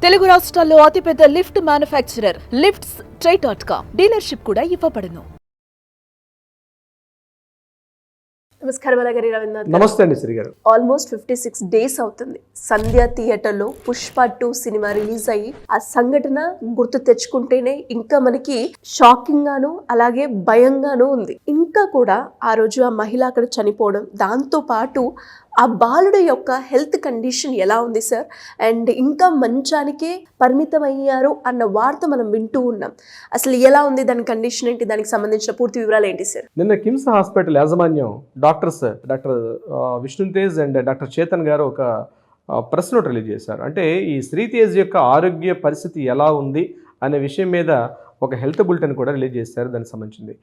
తెలుగు రాష్ట్రాల్లో అతిపెద్ద lift manufacturer lifts ట్రై.com dealership కూడా ఇవ్వబడును. నమస్కారం అలాగే రవీంద్రనాథ్. నమస్తే అండి శ్రీ గారు. ఆల్మోస్ట్ 56 డేస్ అవుతుంది సంధ్య థియేటర్లో పుష్ప 2 సినిమా రిలీజ్ అయ్యి. ఆ సంఘటన గుర్తు తెచ్చుకుంటేనే ఇంకా మనకి షాకింగ్ గాను అలాగే భయంగాను ఉంది. ఇంకా కూడా ఆ రోజు ఆ మహిళ అక్కడ చనిపోవడం, దాంతో పాటు ఆ బాలుడు యొక్క హెల్త్ కండిషన్ ఎలా ఉంది సార్, అండ్ ఇంకా మంచానికే పరిమితం అయ్యారు అన్న వార్త మనం వింటూ ఉన్నాం. అసలు ఎలా ఉంది దాని కండిషన్ ఏంటి, దానికి సంబంధించిన పూర్తి వివరాలు ఏంటి సార్? నిన్న కిమ్స్ హాస్పిటల్ యాజమాన్యం doctor Vishnutej and doctor Chetan గారు ఒక ప్రెస్ నోట్ రిలీజ్ చేశారు. అంటే ఈ శ్రీతేజ్ యొక్క ఆరోగ్య పరిస్థితి ఎలా ఉంది అనే విషయం మీద ఒక హెల్త్ బులెటిన్ కూడా రిలీజ్ చేశారు. దానికి సంబంధించింది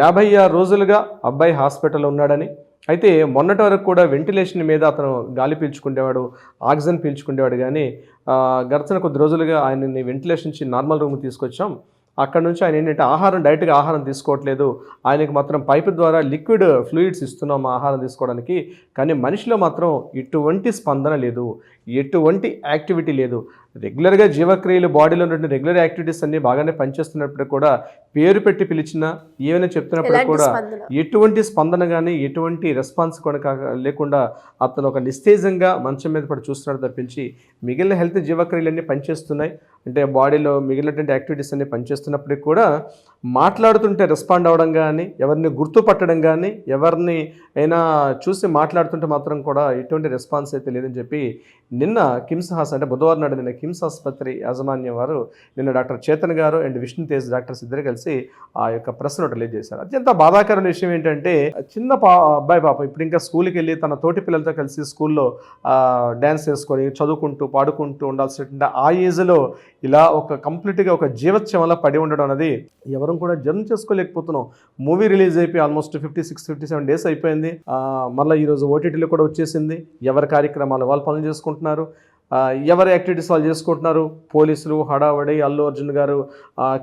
56 రోజులుగా అబ్బాయి హాస్పిటల్లో ఉన్నాడని, అయితే మొన్నటి వరకు కూడా వెంటిలేషన్ మీద అతను గాలి పీల్చుకునేవాడు, ఆక్సిజన్ పీల్చుకునేవాడు, కానీ గడిచిన కొద్ది రోజులుగా ఆయనని వెంటిలేషన్ నుంచి నార్మల్ రూమ్ తీసుకొచ్చాం. అక్కడ నుంచి ఆయన ఏంటంటే డైరెక్ట్గా ఆహారం తీసుకోవట్లేదు, ఆయనకి మాత్రం పైపు ద్వారా లిక్విడ్ ఫ్లూయిడ్స్ ఇస్తున్నాం ఆహారం తీసుకోవడానికి, కానీ మనిషిలో మాత్రం ఎటువంటి స్పందన లేదు, ఎటువంటి యాక్టివిటీ లేదు. రెగ్యులర్గా జీవక్రియలు బాడీలో ఉన్నటువంటి రెగ్యులర్ యాక్టివిటీస్ అన్నీ బాగానే పనిచేస్తున్నప్పుడు కూడా, పేరు పెట్టి పిలిచినా ఏమైనా చెప్తున్నప్పుడు కూడా ఎటువంటి స్పందన కానీ ఎటువంటి రెస్పాన్స్ కూడా లేకుండా అతను ఒక నిస్తేజంగా మంచం మీద పడి చూస్తున్నాడు తప్పించి మిగిలిన హెల్త్ జీవక్రియలన్నీ పనిచేస్తున్నాయి. అంటే బాడీలో మిగిలినటువంటి యాక్టివిటీస్ అన్నీ పనిచేస్తున్నప్పటికీ కూడా మాట్లాడుతుంటే రెస్పాండ్ అవ్వడం కానీ, ఎవరిని గుర్తుపట్టడం కానీ, ఎవరిని అయినా చూసి మాట్లాడుతుంటే మాత్రం కూడా ఎటువంటి రెస్పాన్స్ అయితే లేదని చెప్పి నిన్న కిమ్స్ అంటే బుధవారం నాడు నిన్న కిమ్స్ ఆసుపత్రి యాజమాన్యం వారు నిన్న డాక్టర్ చేతన్ గారు అండ్ విష్ణుతేజ్ డాక్టర్స్ ఇద్దరు కలిసి ఆ యొక్క ప్రెస్ నోట్ రిలీజ్ చేశారు. అత్యంత బాధాకరమైన విషయం ఏంటంటే, చిన్న అబ్బాయి పాప ఇప్పుడు ఇంకా స్కూల్కి వెళ్ళి తన తోటి పిల్లలతో కలిసి స్కూల్లో డ్యాన్స్ చేసుకొని చదువుకుంటూ పాడుకుంటూ ఉండాల్సినటువంటి ఆ ఏజ్లో ఇలా ఒక కంప్లీట్గా ఒక జీవత్సవంలో పడి ఉండడం అనేది ఎవరు కూడా జర్న్ చేసుకోలేకపోతున్నాం. మూవీ రిలీజ్ అయిపోయి ఆల్మోస్ట్ 56-57 డేస్ అయిపోయింది. మళ్ళీ ఈరోజు ఓటీటీలో కూడా వచ్చేసింది. ఎవరి కార్యక్రమాలు వాళ్ళు పనులు చేసుకుంటున్నారు, ఎవరి యాక్టివిటీస్ వాళ్ళు చేసుకుంటున్నారు. పోలీసులు హడావడి, అల్లు అర్జున్ గారు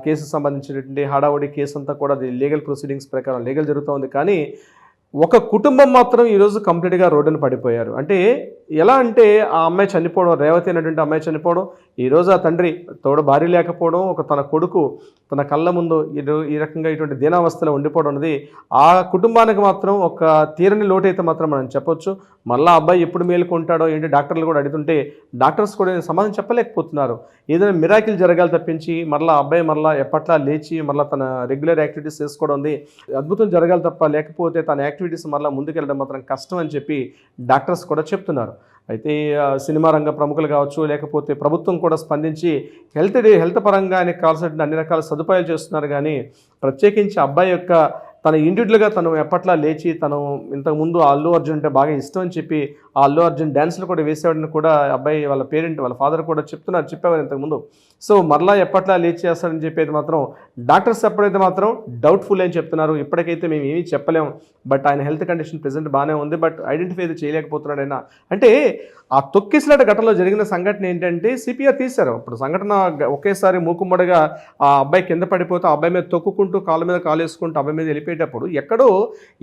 కేసుకు సంబంధించినటువంటి హడావడి కేసు అంతా కూడా అది లీగల్ ప్రొసీడింగ్స్ ప్రకారం లీగల్ జరుగుతూ ఉంది. కానీ ఒక కుటుంబం మాత్రం ఈరోజు కంప్లీట్గా రోడ్డును పడిపోయారు. అంటే ఎలా అంటే ఆ అమ్మాయి చనిపోవడం, రేవతి అనేటువంటి అమ్మాయి చనిపోవడం, ఈరోజు ఆ తండ్రి తోడు భార్య లేకపోవడం, తన కొడుకు తన కళ్ళ ముందు ఈ రకంగా ఇటువంటి దీనావస్థలో ఉండిపోవడం అనేది ఆ కుటుంబానికి మాత్రం ఒక తీరని లోటైతే మాత్రం మనం చెప్పొచ్చు. మళ్ళీ అబ్బాయి ఎప్పుడు మేలుకుంటాడో ఏంటి డాక్టర్లు కూడా అడుగుతుంటే డాక్టర్స్ కూడా సమాధానం చెప్పలేకపోతున్నారు. ఏదైనా మిరాకిల్ జరగాలి తప్పించి మళ్ళీ అబ్బాయి మళ్ళీ ఎప్పట్లా లేచి మళ్ళీ తన రెగ్యులర్ యాక్టివిటీస్ చేసుకోవడం ఉంది, అద్భుతం జరగాలి తప్ప, లేకపోతే తన యాక్టివిటీస్ మళ్ళీ ముందుకెళ్ళడం మాత్రం కష్టం అని చెప్పి డాక్టర్స్ కూడా చెప్తున్నారు. అయితే సినిమా రంగ ప్రముఖులు కావచ్చు, లేకపోతే ప్రభుత్వం కూడా స్పందించి హెల్త్ పరంగా ఆయనకు కావాల్సిన అన్ని రకాల సదుపాయాలు చేస్తున్నారు. కానీ ప్రత్యేకించి అబ్బాయి యొక్క తన ఇండివిజువల్గా తను ఎప్పట్లా లేచి తను ఇంతకుముందు అల్లు అర్జున్ అంటే బాగా ఇష్టం అని చెప్పి ఆ అల్లు అర్జున్ డ్యాన్స్లు కూడా వేసేవాడిని కూడా అబ్బాయి వాళ్ళ ఫాదర్ కూడా చెప్పేవారు ఇంతకుముందు. సో మరలా ఎప్పట్లా లేచి చేస్తారని చెప్పేది మాత్రం డాక్టర్స్ ఎప్పుడైతే మాత్రం డౌట్ఫుల్ అని చెప్తున్నారు. ఇప్పటికైతే మేము ఏమీ చెప్పలేము, బట్ ఆయన హెల్త్ కండిషన్ ప్రెజెంట్ బాగానే ఉంది, బట్ ఐడెంటిఫై అయితే చేయలేకపోతున్నాడు ఆయన. అంటే ఆ తొక్కిసలాట ఘటనలో జరిగిన సంఘటన ఏంటంటే సిపిఆర్ తీశారు. ఇప్పుడు సంఘటన ఒకేసారి మూకుమ్మడిగా ఆ అబ్బాయి కింద పడిపోతే ఆ అబ్బాయి మీద తొక్కుకుంటూ కాళ్ళ మీద కాలు వేసుకుంటూ అబ్బాయి మీద వెళ్ళిపోయేటప్పుడు ఎక్కడో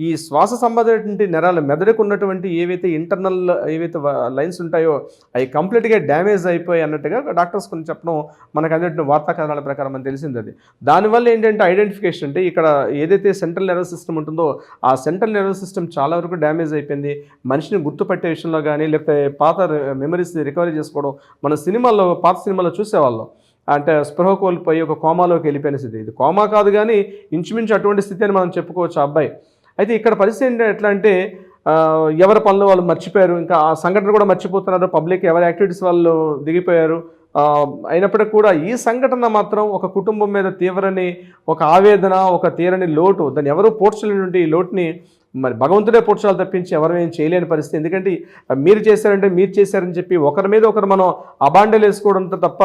ఈ శ్వాస సంబంధించినటువంటి నరాలు మెదడుకు ఉన్నటువంటి ఏవైతే ఇంటర్నల్ ఏవైతే లైన్స్ ఉంటాయో అవి కంప్లీట్గా డ్యామేజ్ అయిపోయి అన్నట్టుగా డాక్టర్స్ కొన్ని చెప్పడం మనకు అందిన వార్తా కథనాల ప్రకారం మనకు తెలిసింది. అది దానివల్ల ఏంటంటే ఐడెంటిఫికేషన్ అంటే ఇక్కడ ఏదైతే సెంట్రల్ నర్వస్ సిస్టమ్ ఉంటుందో ఆ సెంట్రల్ నర్వస్ సిస్టమ్ చాలా వరకు డ్యామేజ్ అయిపోయింది. మనిషిని గుర్తుపట్టే విషయంలో కానీ, లేకపోతే పాత మెమరీస్ రికవరీ చేసుకోవడం, మన పాత సినిమాల్లో చూసేవాళ్ళం. అంటే స్పృహ కోల్పోయి ఒక కోమాలోకి వెళ్ళిపోయిన స్థితి. ఇది కోమా కాదు కానీ ఇంచుమించు అటువంటి స్థితి అని మనం చెప్పుకోవచ్చు ఆ అబ్బాయి. అయితే ఇక్కడ పరిస్థితి ఎట్లా అంటే ఎవరి పనులు వాళ్ళు మర్చిపోయారు, ఇంకా ఆ సంఘటన కూడా మర్చిపోతున్నారు, పబ్లిక్ ఎవరి యాక్టివిటీస్ వాళ్ళు దిగిపోయారు. అయినప్పటికీ కూడా ఈ సంఘటన మాత్రం ఒక కుటుంబం మీద తీవ్రని ఒక ఆవేదన, ఒక తీరని లోటు, దాన్ని ఎవరూ పోడ్చలేనటువంటి ఈ లోటుని మరి భగవంతుడే పోడ్చాలి తప్పించి ఎవరు ఏం చేయలేని పరిస్థితి. ఎందుకంటే మీరు చేశారని చెప్పి ఒకరి మీద ఒకరు మనం అబాండలు వేసుకోవడంతో తప్ప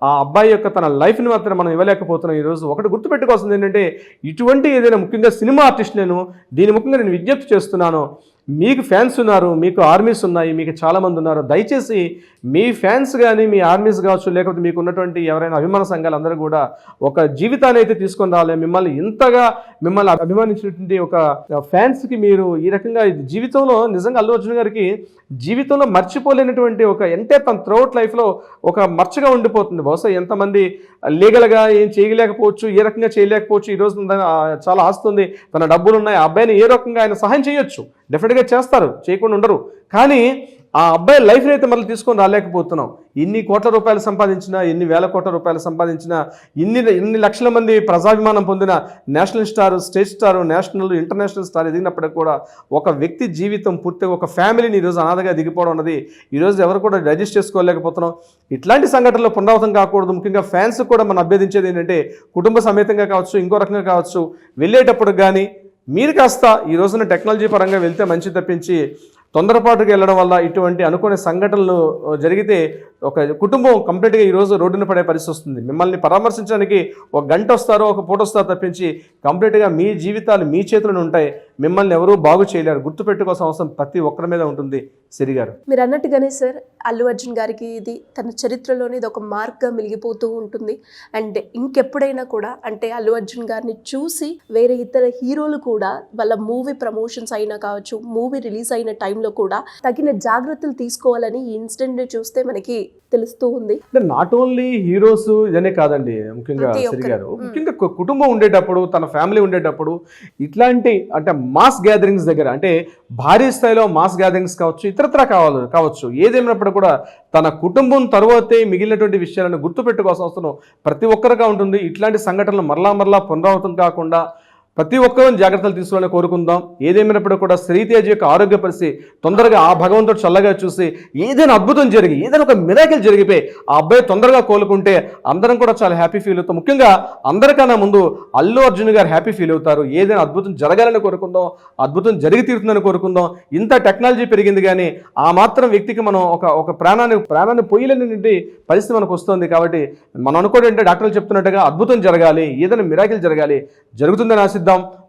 ఆ అబ్బాయి యొక్క తన లైఫ్ని మాత్రం మనం ఇవ్వలేకపోతున్నాం. ఈరోజు ఒకటి గుర్తుపెట్టుకోవాల్సింది ఏంటంటే, ఇటువంటి ఏదైనా ముఖ్యంగా సినిమా ఆర్టిస్ట్ దీని ముఖ్యంగా నేను విజ్ఞప్తి చేస్తున్నాను, మీకు ఫ్యాన్స్ ఉన్నారు, మీకు ఆర్మీస్ ఉన్నాయి, మీకు చాలామంది ఉన్నారు. దయచేసి మీ ఫ్యాన్స్ కానీ మీ ఆర్మీస్ కావచ్చు, లేకపోతే మీకు ఉన్నటువంటి ఎవరైనా అభిమాన సంఘాలు అందరూ కూడా ఒక జీవితాన్ని అయితే తీసుకొని రావాలి. మిమ్మల్ని ఇంతగా మిమ్మల్ని అభిమానించినటువంటి ఒక ఫ్యాన్స్కి మీరు ఈ రకంగా జీవితంలో నిజంగా అల్లు అర్జున్ గారికి జీవితంలో మర్చిపోలేనటువంటి ఒక అంటే తన త్రూఅవుట్ లైఫ్లో ఒక మచ్చగా ఉండిపోతుంది. బహుశా ఎంతమంది లీగల్గా ఏం చేయలేకపోవచ్చు, ఏ రకంగా చేయలేకపోవచ్చు, ఈరోజు చాలా ఆస్తుంది, తన డబ్బులు ఉన్నాయి, ఆ అబ్బాయిని ఏ రకంగా ఆయన సహాయం చేయొచ్చు, డెఫినెట్గా చేస్తారు, చేయకుండా ఉండరు. కానీ ఆ అబ్బాయి లైఫ్ని అయితే మళ్ళీ తీసుకొని రాలేకపోతున్నాం. ఇన్ని కోట్ల రూపాయలు సంపాదించినా, ఎన్ని వేల కోట్ల రూపాయలు సంపాదించినా, ఇన్ని లక్షల మంది ప్రజాభిమానం పొందిన national star, state star, national international star ఎదిగినప్పటికీ కూడా ఒక వ్యక్తి జీవితం పూర్తిగా ఒక ఫ్యామిలీని ఈరోజు అనాథగా దిగిపోవడం అన్నది ఈరోజు ఎవరు కూడా డైజెస్ట్ చేసుకోలేకపోతున్నాం. ఇట్లాంటి సంఘటనలు పునరావృతం కాకూడదు. ముఖ్యంగా ఫ్యాన్స్ కూడా మనం అభ్యర్థించేది ఏంటంటే కుటుంబ సమేతంగా కావచ్చు, ఇంకో రకంగా కావచ్చు, వెళ్ళేటప్పుడు కానీ మీరు కాస్త ఈ రోజున టెక్నాలజీ పరంగా వెళ్తే మంచి తప్పించి తొందరపాటుగా వెళ్ళడం వల్ల ఇటువంటి అనుకునే సంఘటనలు జరిగితే ఒక కుటుంబం కంప్లీట్గా ఈరోజు రోడ్డున పడే పరిస్థితి వస్తుంది. మిమ్మల్ని పరామర్శించడానికి ఒక గంట వస్తారో ఒక పూట వస్తారో తప్పించి కంప్లీట్గా మీ జీవితాలు మీ చేతులను ఉంటాయి. మిమ్మల్ని ఎవరూ బాగు చేయలేరు. గుర్తుపెట్టుకోవాల్సిన అవసరం ప్రతి ఒక్కరి మీద ఉంటుంది. సిరి గారు, మీరు అన్నట్టుగానే సార్, అల్లు అర్జున్ గారికి ఇది తన చరిత్రలోనే ఇది ఒక మార్క్గా మిలిగిపోతూ ఉంటుంది. అండ్ ఇంకెప్పుడైనా కూడా అంటే అల్లు అర్జున్ గారిని చూసి వేరే ఇతర హీరోలు కూడా వాళ్ళ మూవీ ప్రమోషన్స్ అయినా కావచ్చు, మూవీ రిలీజ్ అయిన టైంలో కూడా తగిన జాగ్రత్తలు తీసుకోవాలని ఈ ఇన్సిడెంట్ చూస్తే మనకి తెలుస్తూ ఉంది. అంటే నాట్ ఓన్లీ హీరోస్ ఇదనే కాదండి, ముఖ్యంగా సిరి గారు, ముఖ్యంగా కుటుంబం ఉండేటప్పుడు, తన ఫ్యామిలీ ఉండేటప్పుడు ఇట్లాంటి అంటే మాస్ గ్యాదరింగ్స్ దగ్గర, అంటే భారీ స్థాయిలో మాస్ గ్యాదరింగ్స్ కావచ్చు, ఇతరత్రా కావచ్చు, ఏదేమైనప్పుడు కూడా తన కుటుంబం తర్వాతే మిగిలినటువంటి విషయాలను గుర్తుపెట్టుకోవాల్సిన అవసరం ప్రతి ఒక్కరిగా ఉంటుంది. ఇట్లాంటి సంఘటనలు మరలా పునరావృతం కాకుండా ప్రతి ఒక్కరూ జాగ్రత్తలు తీసుకోవాలని కోరుకుందాం. ఏదేమైనప్పుడు కూడా శ్రీతేజ్ యొక్క ఆరోగ్య పరిస్థితి తొందరగా ఆ భగవంతుడు చల్లగా చూసి ఏదైనా అద్భుతం జరిగి ఏదైనా ఒక మిరాకిల్ జరిగిపోయి ఆ అబ్బాయి తొందరగా కోలుకుంటే అందరం కూడా చాలా హ్యాపీ ఫీల్ అవుతాం. ముఖ్యంగా అందరికన్నా ముందు అల్లు అర్జున్ గారు హ్యాపీ ఫీల్ అవుతారు. ఏదైనా అద్భుతం జరగాలని కోరుకుందాం, అద్భుతం జరిగి తీరుతుందని కోరుకుందాం. ఇంత టెక్నాలజీ పెరిగింది కానీ ఆ మాత్రం వ్యక్తికి మనం ఒక ప్రాణాన్ని పొయ్యలేని పరిస్థితి మనకు వస్తుంది. కాబట్టి మనం అనుకోవడం అంటే డాక్టర్లు చెప్తున్నట్టుగా అద్భుతం జరగాలి, ఏదైనా మిరాకిల్ జరగాలి, జరుగుతుందని ఆశిద్దాం.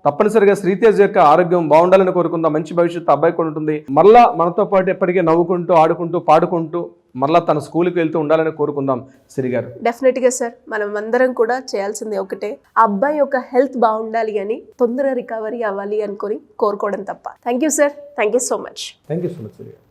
తప్పనిసరిగా శ్రీతేజ్ యొక్క ఆరోగ్యం బాగుండాలని కోరుకుందాం. మంచి భవిష్యత్తు అబ్బాయి కూడా ఉంటుంది. మరలా మనతో పాటు ఎప్పటికీ నవ్వుకుంటూ, ఆడుకుంటూ, పాడుకుంటూ మరలా తన స్కూల్కి వెళ్తూ ఉండాలని కోరుకుందాం. సిరి గారు, డెఫినెట్గా సార్, మనం అందరం కూడా చేయాల్సింది ఒకటే, ఆ అబ్బాయి యొక్క హెల్త్ బాగుండాలి అని, తొందర రికవరీ అవ్వాలి అనుకొని కోరుకోవడం తప్ప. Thank you sir, thank you so much. Thank you so much Siri గారు.